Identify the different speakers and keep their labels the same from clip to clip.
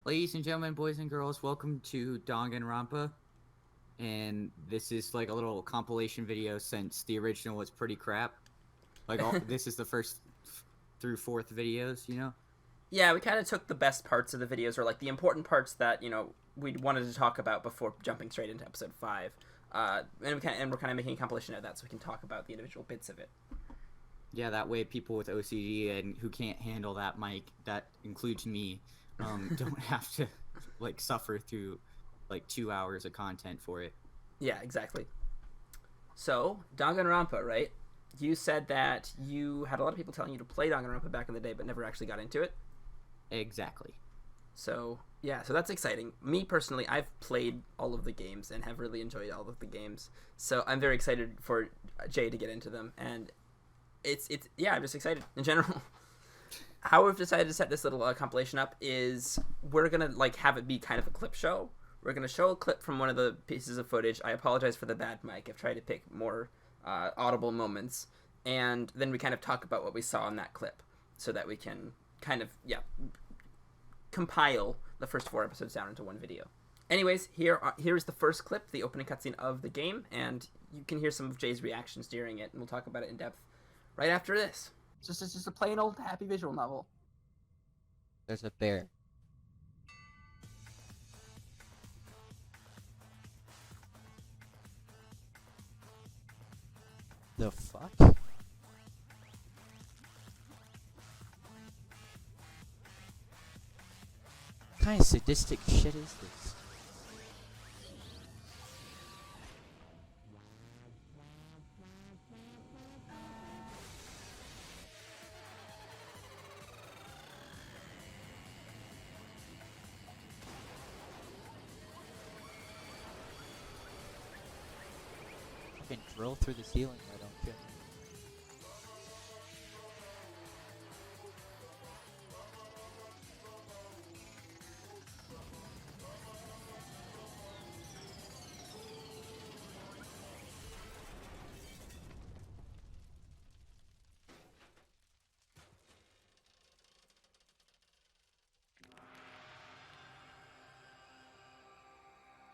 Speaker 1: Ladies and gentlemen, boys and girls, welcome to Danganronpa. And this is like a little compilation video since the original was pretty crap. This is the first through fourth videos, you know?
Speaker 2: Yeah, we kind of took the best parts of the videos, or like the important parts that we wanted to talk about before jumping straight into episode 5. And we're kind of making a compilation of that, so we can talk about the individual bits of it.
Speaker 1: Yeah, that way people with OCD and who can't handle that mic, that includes me, don't have to suffer through 2 hours of content for it.
Speaker 2: Yeah, exactly. So, Danganronpa, right? You said that you had a lot of people telling you to play Danganronpa back in the day, but never actually got into it.
Speaker 1: Exactly.
Speaker 2: So, yeah, so that's exciting. Me, personally, I've played all of the games and have really enjoyed all of the games. So I'm very excited for Jay to get into them. And I'm just excited in general. How we've decided to set this little compilation up is we're going to, have it be kind of a clip show. We're going to show a clip from one of the pieces of footage. I apologize for the bad mic. I've tried to pick more audible moments. And then we kind of talk about what we saw in that clip so that we can kind of, compile the first 4 episodes down into one video. Anyways, here's the first clip, the opening cutscene of the game, and you can hear some of Jay's reactions during it, and we'll talk about it in depth right after this.
Speaker 3: It's just a plain old happy visual novel.
Speaker 4: There's a bear. The fuck? What kind of sadistic shit is this? Fucking drill through the ceiling, I don't care.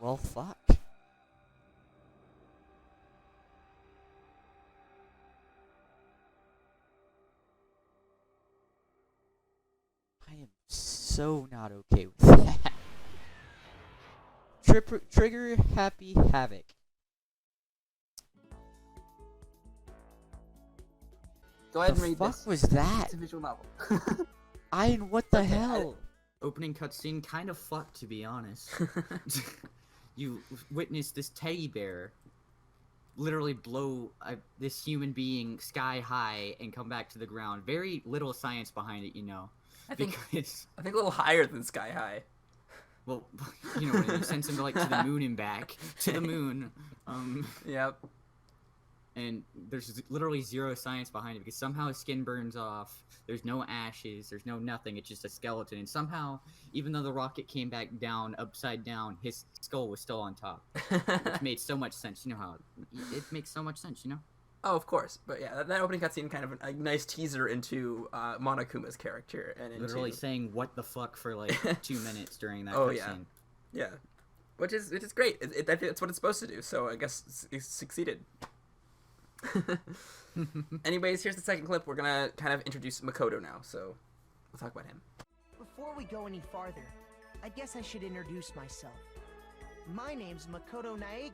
Speaker 4: Well, fuck. I am so not okay with that. Trigger happy Havoc.
Speaker 3: Go ahead and
Speaker 4: The
Speaker 3: read
Speaker 4: fuck
Speaker 3: this.
Speaker 4: was that?
Speaker 3: It's a visual novel.
Speaker 4: What the
Speaker 3: Okay,
Speaker 4: hell?
Speaker 1: Opening cutscene kind of fucked, to be honest. You witness this teddy bear literally blow this human being sky high and come back to the ground. Very little science behind it, you know.
Speaker 2: I think
Speaker 1: Because,
Speaker 2: a little higher than Sky High.
Speaker 1: well, you know what I mean. Sends him to the moon and back. To the moon.
Speaker 2: Yep.
Speaker 1: And there's literally zero science behind it because somehow his skin burns off. There's no ashes. There's no nothing. It's just a skeleton. And somehow, even though the rocket came back down, upside down, his skull was still on top. Which made so much sense. You know how it makes so much sense, you know?
Speaker 2: Oh, of course. But yeah, that opening cutscene kind of a nice teaser into Monokuma's character. And into...
Speaker 1: Literally saying what the fuck for 2 minutes during that
Speaker 2: Oh,
Speaker 1: cutscene.
Speaker 2: Yeah. Which is great. It's what it's supposed to do. So I guess it succeeded. Anyways, here's the second clip. We're gonna kind of introduce Makoto now, so we'll talk about him.
Speaker 5: Before we go any farther, I guess I should introduce myself. My name's Makoto Naegi.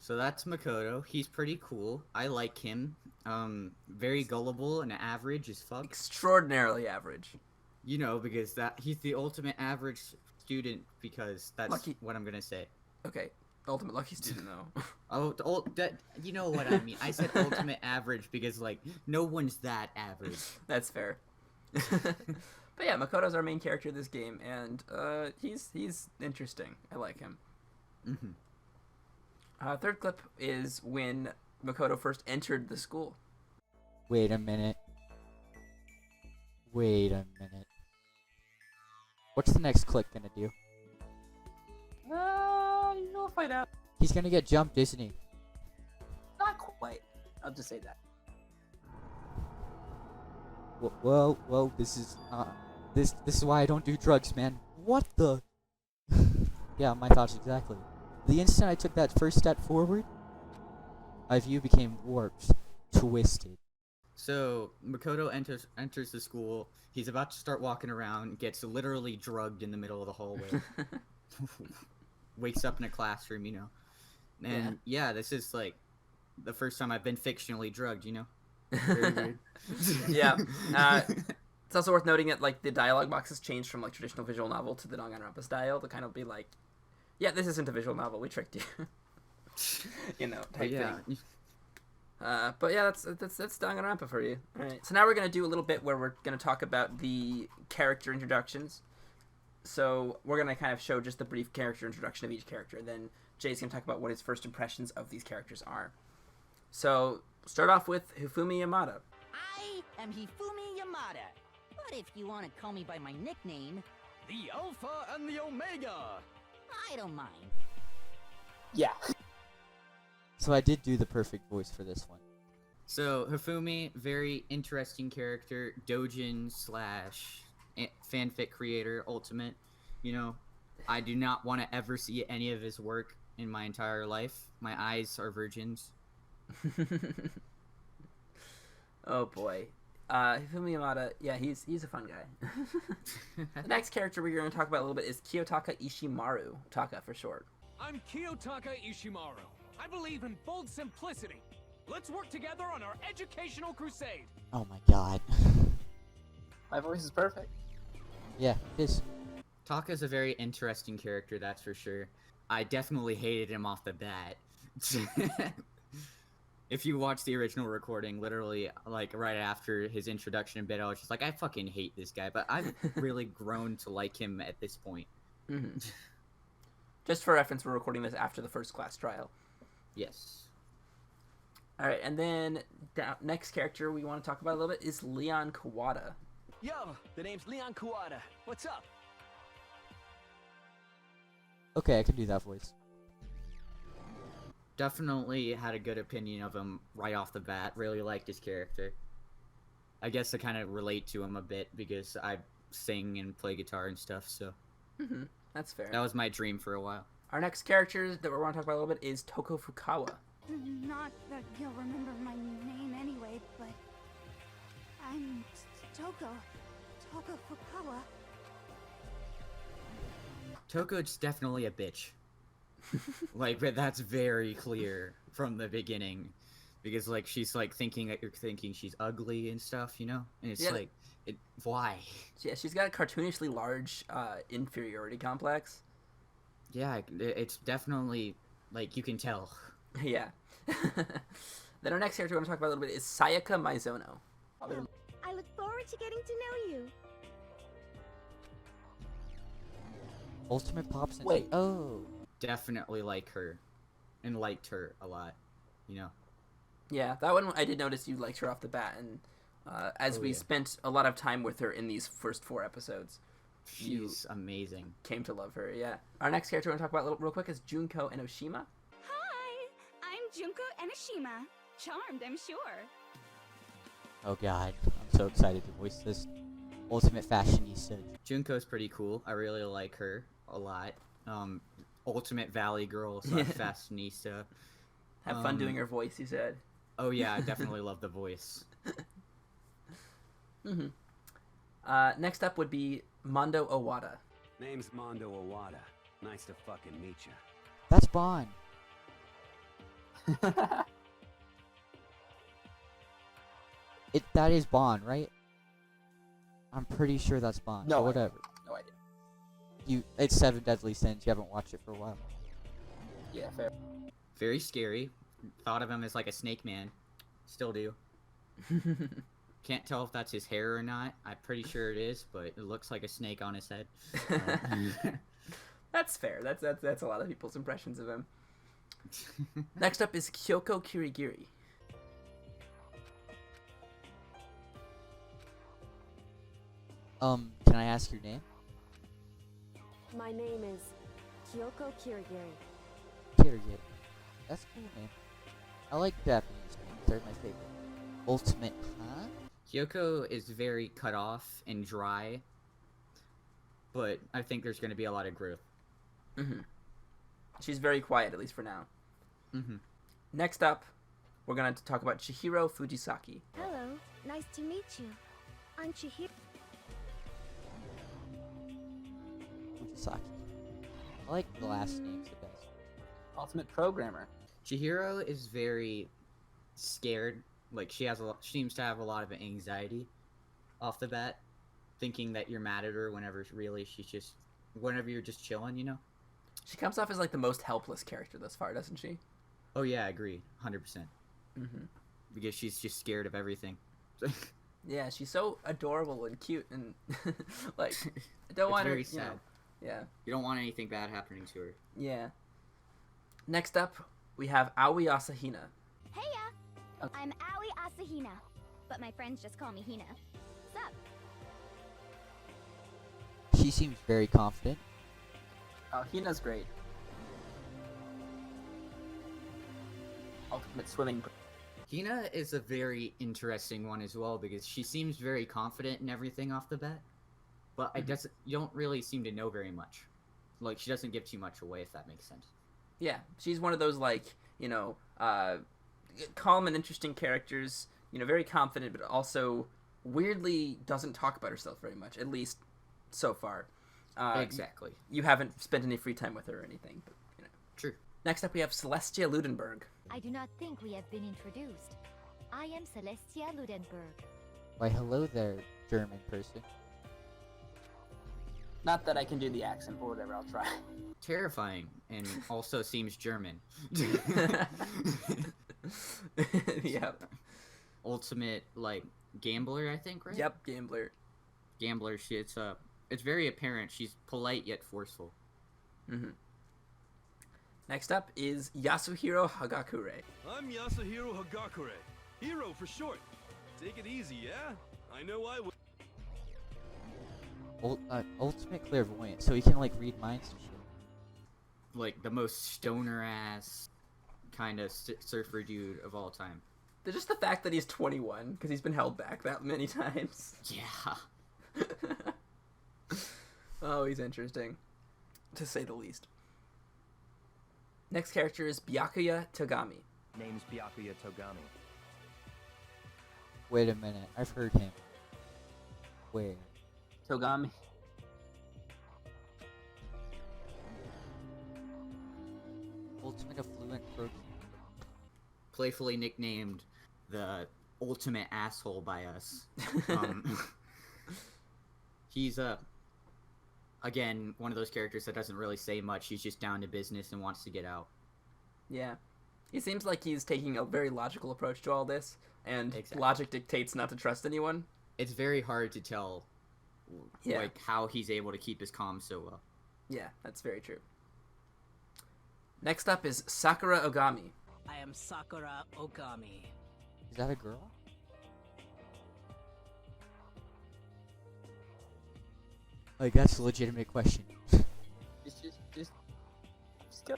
Speaker 1: So that's Makoto. He's pretty cool. I like him. Very gullible and average as fuck.
Speaker 2: Extraordinarily average.
Speaker 1: You know, because he's the ultimate average student because that's
Speaker 2: Lucky.
Speaker 1: what I'm gonna say.
Speaker 2: Okay, ultimate lucky student though.
Speaker 1: You know what I mean. I said ultimate average because no one's that average.
Speaker 2: That's fair. But yeah, Makoto's our main character of this game, and he's interesting. I like him.
Speaker 1: Mm-hmm.
Speaker 2: Third clip is when Makoto first entered the school.
Speaker 4: Wait a minute. What's the next clip gonna do?
Speaker 3: You'll find out.
Speaker 4: He's gonna get jumped, isn't he?
Speaker 3: Not quite. I'll just say that.
Speaker 4: Whoa, this is why I don't do drugs, man. What the? Yeah, my thoughts exactly. The instant I took that first step forward, my view became warped, twisted.
Speaker 1: So Makoto enters the school. He's about to start walking around, gets literally drugged in the middle of the hallway. Wakes up in a classroom, you know. And yeah, this is like the first time I've been fictionally drugged, you know. Very weird.
Speaker 2: Yeah. It's also worth noting that like the dialogue boxes changed from like traditional visual novel to the Danganronpa style to kind of be like, yeah, this isn't a visual novel. We tricked you. You know, type thing. But yeah, that's Danganronpa for you. All right. So now we're gonna do a little bit where we're gonna talk about the character introductions. So we're gonna kind of show just the brief character introduction of each character. Then Jay's gonna talk about what his first impressions of these characters are. So start off with Hifumi Yamada.
Speaker 6: I am Hifumi Yamada. But if you want to call me by my nickname,
Speaker 7: The Alpha and the Omega!
Speaker 6: I don't mind.
Speaker 3: Yeah.
Speaker 4: So I did do the perfect voice for this one.
Speaker 1: So Hifumi, very interesting character, Dojin / fanfic creator, ultimate. You know, I do not want to ever see any of his work in my entire life. My eyes are virgins.
Speaker 2: Oh boy. Hifumi Yamada, yeah, he's a fun guy. The next character we're going to talk about a little bit is Kiyotaka Ishimaru. Taka for short.
Speaker 7: I'm Kiyotaka Ishimaru. I believe in bold simplicity. Let's work together on our educational crusade.
Speaker 4: Oh my god.
Speaker 3: My voice is perfect.
Speaker 4: Yeah, it is.
Speaker 1: Taka's a very interesting character, that's for sure. I definitely hated him off the bat. If you watch the original recording, literally, like, right after his introduction in bed, I was just like, I fucking hate this guy, but I've really grown to like him at this point.
Speaker 2: Mm-hmm. Just for reference, we're recording this after the first class trial.
Speaker 1: Yes.
Speaker 2: Alright, and then next character we want to talk about a little bit is Leon Kawada.
Speaker 7: Yo, the name's Leon Kawada. What's up?
Speaker 4: Okay, I can do that voice.
Speaker 1: Definitely had a good opinion of him right off the bat. Really liked his character. I guess I kind of relate to him a bit because I sing and play guitar and stuff, so...
Speaker 2: Mm-hmm. That's fair.
Speaker 1: That was my dream for a while.
Speaker 2: Our next character that we want to talk about a little bit is Toko Fukawa.
Speaker 8: Not that you'll remember my name anyway, but I'm Toko Fukawa.
Speaker 1: Toko's definitely a bitch. Like, but that's very clear from the beginning. Because, like, she's, like, thinking that you're thinking she's ugly and stuff, you know? And it's like, why?
Speaker 2: Yeah, she's got a cartoonishly large inferiority complex.
Speaker 1: Yeah, it's definitely, like, you can tell.
Speaker 2: Yeah. Then our next character we want to talk about a little bit is Sayaka Maizono.
Speaker 8: I look forward to getting to know you.
Speaker 4: Ultimate Pops and...
Speaker 3: Wait.
Speaker 4: Oh.
Speaker 1: Definitely like her. And liked her a lot, you know?
Speaker 2: Yeah, that one I did notice you liked her off the bat, and as we spent a lot of time with her in these first 4 episodes,
Speaker 1: She's amazing.
Speaker 2: came to love her, yeah. Our next character we're going to talk about real quick is Junko Enoshima.
Speaker 8: Hi, I'm Junko Enoshima. Charmed, I'm sure.
Speaker 4: Oh god, I'm so excited to voice this ultimate fashionista.
Speaker 1: Junko's pretty cool. I really like her a lot. Ultimate Valley Girl / fashionista.
Speaker 2: Have fun doing her voice, you said.
Speaker 1: Oh yeah, I definitely love the voice.
Speaker 2: Mm-hmm. Next up would be Mondo Owada.
Speaker 9: Name's Mondo Owada. Nice to fucking meet you.
Speaker 4: That's Bond. That is Bond, right? I'm pretty sure that's Bond.
Speaker 3: No,
Speaker 4: but whatever.
Speaker 3: No idea.
Speaker 4: It's 7 Deadly Sins. You haven't watched it for a while.
Speaker 3: Yeah, fair.
Speaker 1: Very scary. Thought of him as like a snake man. Still do. Can't tell if that's his hair or not. I'm pretty sure it is, but it looks like a snake on his head.
Speaker 2: That's fair. That's a lot of people's impressions of him. Next up is Kyoko Kirigiri.
Speaker 4: Can I ask your name?
Speaker 10: My name is Kyoko Kirigiri.
Speaker 4: Kirigiri. That's a cool name. I like Japanese names. They're my favorite. Ultimate, huh?
Speaker 1: Kyoko is very cut off and dry, but I think there's going to be a lot of growth.
Speaker 2: Mm-hmm. She's very quiet, at least for now.
Speaker 1: Mm-hmm.
Speaker 2: Next up, we're going to talk about Chihiro Fujisaki.
Speaker 10: Hello, nice to meet you. I'm Chihiro.
Speaker 4: Fujisaki. I like the last names the best.
Speaker 3: Ultimate programmer.
Speaker 1: Chihiro is very scared. Like she seems to have a lot of anxiety off the bat, thinking that you're mad at her whenever really whenever you're just chilling, you know?
Speaker 2: She comes off as like the most helpless character thus far, doesn't she?
Speaker 1: Oh yeah, I agree, 100%.
Speaker 2: Mm-hmm.
Speaker 1: Because she's just scared of everything.
Speaker 2: Yeah, she's so adorable and cute and like I don't want her.
Speaker 1: Very sad.
Speaker 2: Yeah.
Speaker 1: You don't want anything bad happening to her.
Speaker 2: Yeah. Next up, we have Aoi Asahina.
Speaker 8: Heya! I'm Aoi Asahina, but my friends just call me Hina. Sup?
Speaker 4: She seems very confident.
Speaker 3: Oh, Hina's great. Ultimate swimming.
Speaker 1: Hina is a very interesting one as well because she seems very confident in everything off the bat, but you don't really seem to know very much. Like she doesn't give too much away, if that makes sense.
Speaker 2: Yeah, she's one of those like, calm and interesting characters, very confident, but also weirdly doesn't talk about herself very much, at least so far.
Speaker 1: Exactly.
Speaker 2: You haven't spent any free time with her or anything, but
Speaker 1: True.
Speaker 2: Next up we have Celestia Ludenberg.
Speaker 10: I do not think we have been introduced. I am Celestia Ludenberg.
Speaker 4: Why, hello there, German person.
Speaker 3: Not that I can do the accent, but whatever, I'll try.
Speaker 1: Terrifying, and also seems German.
Speaker 2: Yeah.
Speaker 1: Ultimate, like, gambler, I think, right?
Speaker 2: Yep, gambler.
Speaker 1: Gambler, it's very apparent. She's polite yet forceful.
Speaker 2: Mm-hmm. Next up is Yasuhiro Hagakure.
Speaker 11: I'm Yasuhiro Hagakure. Hero for short. Take it easy, yeah? I know I will.
Speaker 4: Ultimate clairvoyant, so he can like read minds and shit.
Speaker 1: Like the most stoner ass kind of surfer dude of all time.
Speaker 2: Just the fact that he's 21 because he's been held back that many times.
Speaker 1: Yeah.
Speaker 2: Oh, he's interesting, to say the least. Next character is Byakuya Togami.
Speaker 12: Name's Byakuya Togami.
Speaker 4: Wait a minute, I've heard him. Where?
Speaker 3: Togami.
Speaker 4: Ultimate affluent program.
Speaker 1: Playfully nicknamed the ultimate asshole by us. He's again, one of those characters that doesn't really say much. He's just down to business and wants to get out.
Speaker 2: Yeah. He seems like he's taking a very logical approach to all this, and
Speaker 1: Exactly.
Speaker 2: logic dictates not to trust anyone.
Speaker 1: It's very hard to tell, like, how he's able to keep his calm so well.
Speaker 2: Yeah, that's very true. Next up is Sakura Ogami.
Speaker 6: I am Sakura Ogami.
Speaker 4: Is that a girl? Like, that's a legitimate question.
Speaker 3: Just go.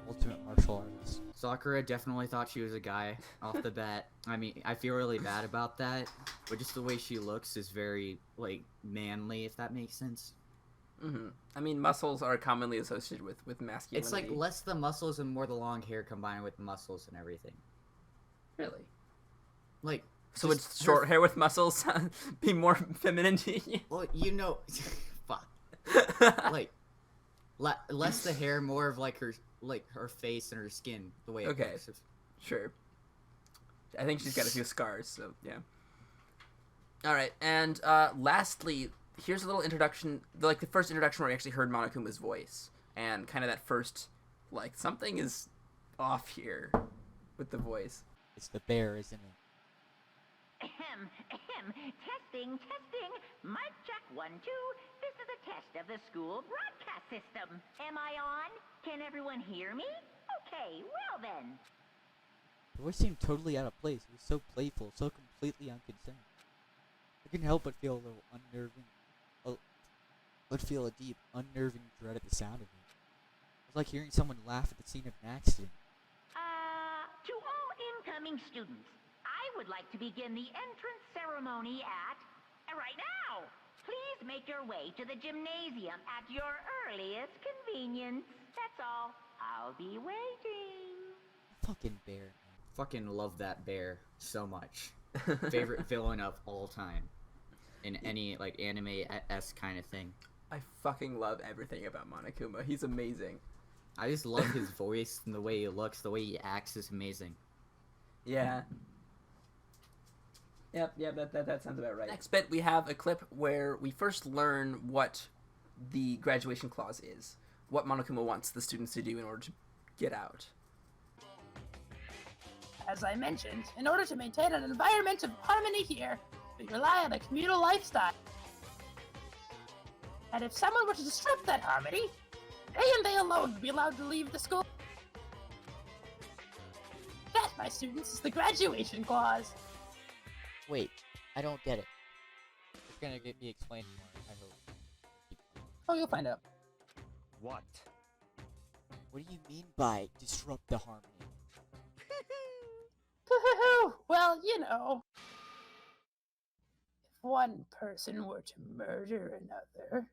Speaker 4: Ultimate martial artist.
Speaker 1: Sakura definitely thought she was a guy off the bat. I mean, I feel really bad about that, but just the way she looks is very, like, manly, if that makes sense.
Speaker 2: Mm-hmm. I mean, muscles are commonly associated with masculinity.
Speaker 1: It's like less the muscles and more the long hair combined with the muscles and everything.
Speaker 2: Really?
Speaker 1: Like,
Speaker 2: so would short hair with muscles be more feminine to you?
Speaker 1: Well, fuck. Like, less the hair, more of like her face and her skin, the way it
Speaker 2: Okay.
Speaker 1: looks.
Speaker 2: Sure. I think she's got a few scars, so yeah. All right, and lastly, here's a little introduction, like the first introduction where we actually heard Monokuma's voice, and kind of that first, like, something is off here with the voice.
Speaker 4: It's the bear, isn't it?
Speaker 13: Ahem, ahem. Testing, testing. Mic check 1, 2. This is a test of the school broadcast system. Am I on? Can everyone hear me? Okay, well then.
Speaker 4: The voice seemed totally out of place. It was so playful, so completely unconcerned. I couldn't help but feel a little unnerving. Would feel a deep, unnerving dread at the sound of it. It was like hearing someone laugh at the scene of an accident.
Speaker 13: To all incoming students, I would like to begin the entrance ceremony at right now. Please make your way to the gymnasium at your earliest convenience. That's all. I'll be waiting.
Speaker 4: Fucking bear.
Speaker 1: Fucking love that bear so much. Favorite villain of all time. In any, like, anime-esque kind of thing.
Speaker 2: I fucking love everything about Monokuma. He's amazing.
Speaker 1: I just love his voice and the way he looks, the way he acts is amazing.
Speaker 2: Yeah. Yep, that sounds about right. Next bit, we have a clip where we first learn what the graduation clause is. What Monokuma wants the students to do in order to get out.
Speaker 14: As I mentioned, in order to maintain an environment of harmony here, we rely on a communal lifestyle. And if someone were to disrupt that harmony, they and they alone would be allowed to leave the school. That, my students, is the graduation clause.
Speaker 4: Wait, I don't get it. It's gonna get me explained more, I hope.
Speaker 14: Oh, you'll find out.
Speaker 12: What?
Speaker 4: What do you mean by disrupt the harmony?
Speaker 14: Well, you know. If one person were to murder another...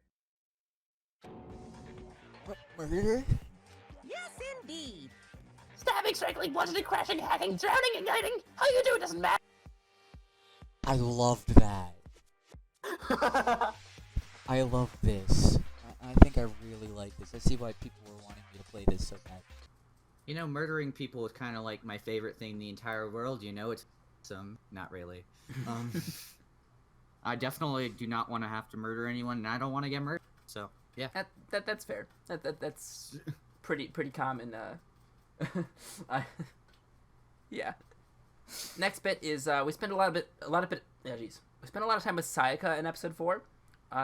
Speaker 4: Murder?
Speaker 6: Yes, indeed.
Speaker 14: Stabbing, strangling, bludgeoning, crashing, hacking, drowning, igniting. How you do it doesn't matter.
Speaker 4: I loved that. I love this. I think I really like this. I see why people were wanting me to play this so bad.
Speaker 1: You know, murdering people is kind of like my favorite thing in the entire world, you know? It's not really. I definitely do not want to have to murder anyone, and I don't want to get murdered, so, yeah.
Speaker 2: That's fair. That's pretty common, yeah. Next bit is, we spend a lot of time with Sayaka in episode 4.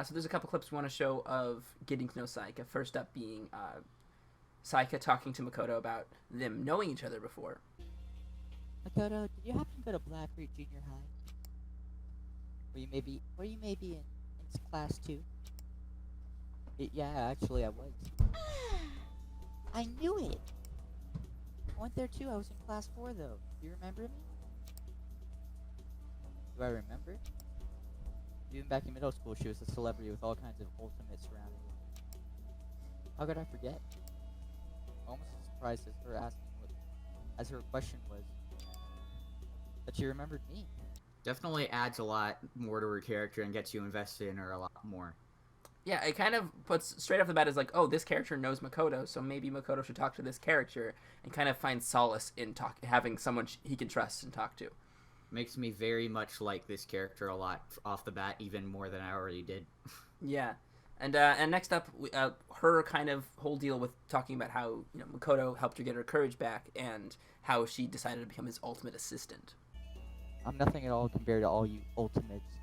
Speaker 2: So there's a couple clips we want to show of getting to know Sayaka. First up being, Sayaka talking to Makoto about them knowing each other before.
Speaker 4: Makoto, did you happen to go to Black Root Junior High? Were you maybe in class 2? Yeah, actually I was. I knew it! I went there too, I was in class 4 though. Do you remember me? Do I remember? Even back in middle school, she was a celebrity with all kinds of ultimates surrounding her. How could I forget? Almost as surprised as her as her question was that she remembered me.
Speaker 1: Definitely adds a lot more to her character and gets you invested in her a lot more.
Speaker 2: Yeah, it kind of puts straight off the bat as like, oh, this character knows Makoto, so maybe Makoto should talk to this character, and kind of find solace in having someone he can trust and talk to.
Speaker 1: Makes me very much like this character a lot off the bat, even more than I already did.
Speaker 2: Yeah, and next up, her kind of whole deal with talking about how Makoto helped her get her courage back, and how she decided to become his ultimate assistant.
Speaker 4: I'm nothing at all compared to all you ultimates.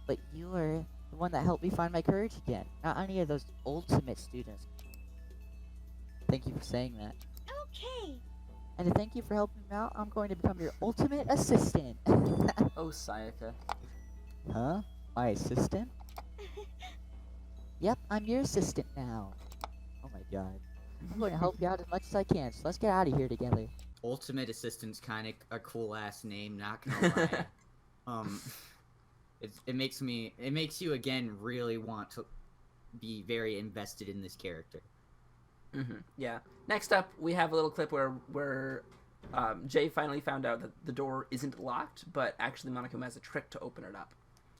Speaker 4: But you were the one that helped me find my courage again, not any of those ultimate students. Thank you for saying that.
Speaker 8: Okay.
Speaker 4: And to thank you for helping me out, I'm going to become your ultimate assistant.
Speaker 3: Oh, Sayaka.
Speaker 4: Huh? My assistant? Yep, I'm your assistant now. Oh my god. I'm going to help you out as much as I can, so let's get out of here together.
Speaker 1: Ultimate Assistant's kind of a cool ass name, not gonna lie. It makes you again really want to be very invested in this character.
Speaker 2: Mm-hmm. Yeah. Next up, we have a little clip where Jay finally found out that the door isn't locked, but actually Monokuma has a trick to open it up.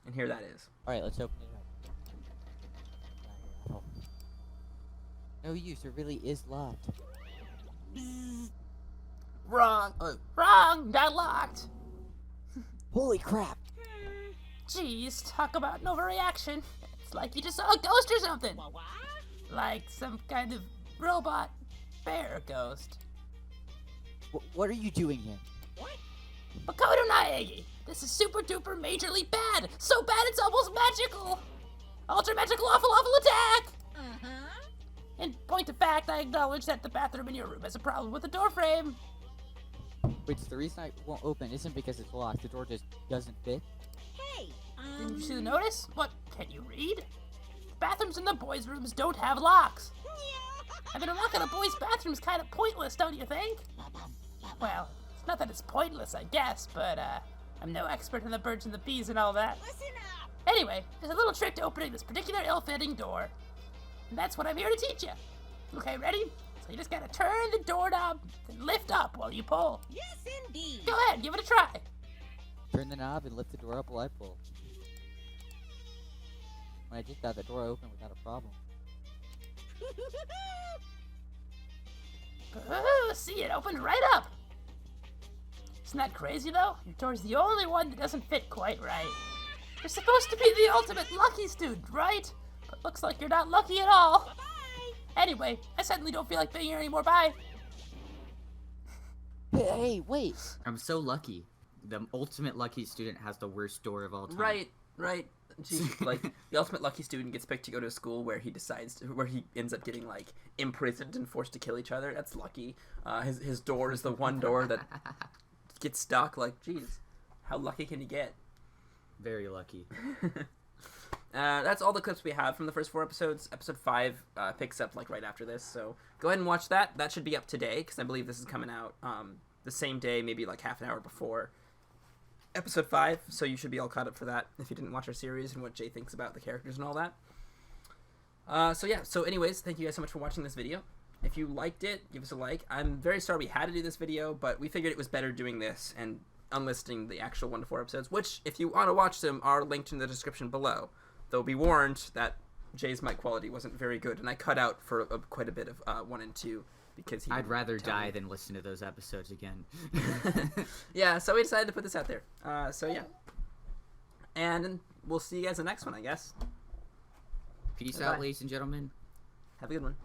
Speaker 2: And here that is.
Speaker 4: Alright, let's open it up. No use, it really is locked.
Speaker 14: Wrong! Wrong! Not locked!
Speaker 4: Holy crap!
Speaker 14: Jeez, talk about an overreaction. It's like you just saw a ghost or something.
Speaker 6: What?
Speaker 14: Like some kind of robot bear ghost.
Speaker 4: What are you doing here?
Speaker 6: What?
Speaker 14: Makoto Naegi! This is super duper majorly bad! So bad it's almost magical! Ultra magical awful attack!
Speaker 6: Uh-huh.
Speaker 14: In point of fact, I acknowledge that the bathroom in your room has a problem with the door frame.
Speaker 4: Wait, so the reason I won't open isn't because it's locked, the door just doesn't fit?
Speaker 6: Hey,
Speaker 14: Didn't you see the notice? What, can you read? The bathrooms in the boys' rooms don't have locks. I mean, a lock on a boys' bathroom is kind of pointless, don't you think? Well, it's not that it's pointless, I guess, but I'm no expert in the birds and the bees and all that.
Speaker 6: Listen up!
Speaker 14: Anyway, there's a little trick to opening this particular ill-fitting door. And that's what I'm here to teach you. Okay, ready? So you just gotta turn the doorknob and lift up while you pull.
Speaker 6: Yes, indeed.
Speaker 14: Go ahead, give it a try.
Speaker 4: Turn the knob and lift the door up while I pull. When I just got the door open without a problem.
Speaker 14: Oh, see, it opened right up. Isn't that crazy, though? Your door's the only one that doesn't fit quite right. You're supposed to be the ultimate lucky student, right? But looks like you're not lucky at all. Bye-bye. Anyway, I suddenly don't feel like being here anymore. Bye.
Speaker 4: Hey, wait.
Speaker 1: I'm so lucky. The ultimate lucky student has the worst door of all time.
Speaker 2: Right. Jeez, like the ultimate lucky student gets picked to go to a school where he ends up getting like imprisoned and forced to kill each other. That's lucky. His door is the one door that gets stuck. Like, geez, how lucky can you get?
Speaker 1: Very lucky.
Speaker 2: That's all the clips we have from the first 4 episodes. Episode 5 picks up like right after this, so go ahead and watch that. That should be up today because I believe this is coming out the same day, maybe like half an hour before episode 5, so you should be all caught up for that if you didn't watch our series and what Jay thinks about the characters and all that. So anyways, thank you guys so much for watching this video. If you liked it, give us a like. I'm very sorry we had to do this video, but we figured it was better doing this and unlisting the actual 1 to 4 episodes, which, if you want to watch them, are linked in the description below. Though be warned that Jay's mic quality wasn't very good, and I cut out for quite a bit of 1 and 2. Because
Speaker 1: I'd rather die than listen to those episodes again.
Speaker 2: Yeah, so we decided to put this out there. So yeah. And we'll see you guys in the next one, I guess.
Speaker 1: Peace out, ladies and gentlemen.
Speaker 2: Have a good one.